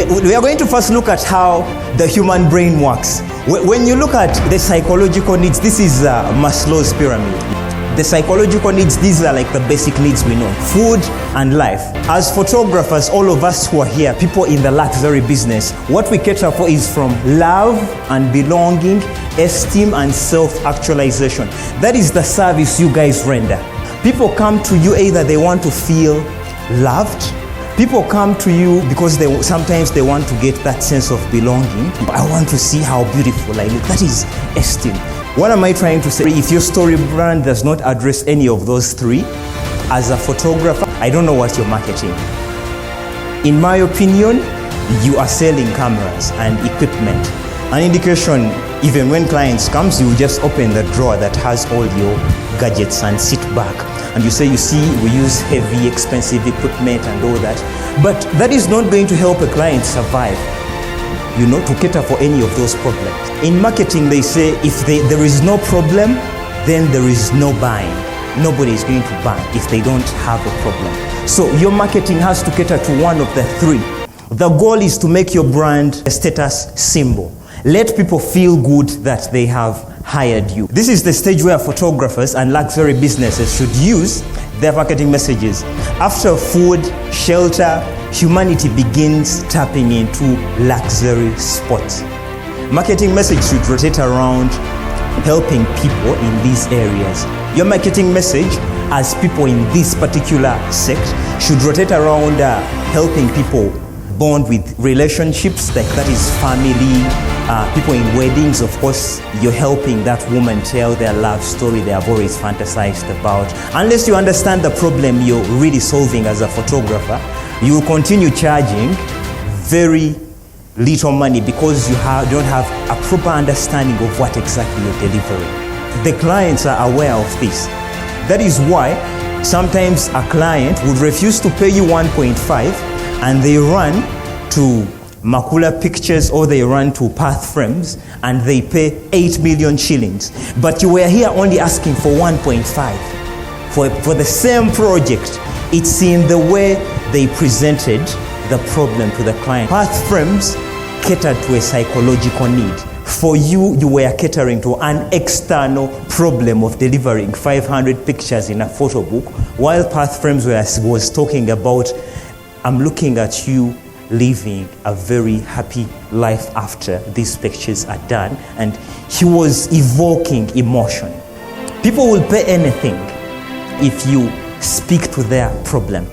We are going to first look at how the human brain works. When you look at the psychological needs, this is Maslow's pyramid. The psychological needs, these are like the basic needs we know. Food and life. As photographers, all of us who are here, people in the luxury business, what we cater for is from love and belonging, esteem and self-actualization. That is the service you guys render. People come to you either they want to feel loved. People come to you because sometimes they want to get that sense of belonging. I want to see how beautiful I look. That is esteem. What am I trying to say? If your story brand does not address any of those three, as a photographer, I don't know what you're marketing. In my opinion, you are selling cameras and equipment. An indication, even when clients comes, you just open the drawer that has all your gadgets and sit back. And you say, you see, we use heavy, expensive equipment and all that. But that is not going to help a client survive, to cater for any of those problems. In marketing, they say, if there is no problem, then there is no buying. Nobody is going to buy if they don't have a problem. So your marketing has to cater to one of the three. The goal is to make your brand a status symbol. Let people feel good that they have hired you. This is the stage where photographers and luxury businesses should use their marketing messages. After food, shelter, humanity begins tapping into luxury spots. Marketing message should rotate around helping people in these areas. Your marketing message as people in this particular sect should rotate around helping people bond with relationships, like that is family, people in weddings. Of course, you're helping that woman tell their love story they have always fantasized about. Unless you understand the problem you're really solving as a photographer, you will continue charging very little money because you don't have a proper understanding of what exactly you're delivering. The clients are aware of this. That is why sometimes a client would refuse to pay you 1.5 and they run to Makula Pictures or they run to Path Frames and they pay 8 million shillings. But you were here only asking for 1.5 for the same project. It's in the way they presented the problem to the client. Path Frames catered to a psychological need. For you were catering to an external problem of delivering 500 pictures in a photo book, while Path Frames was talking about, I'm looking at you living a very happy life after these pictures are done, and he was evoking emotion. People will pay anything if you speak to their problem.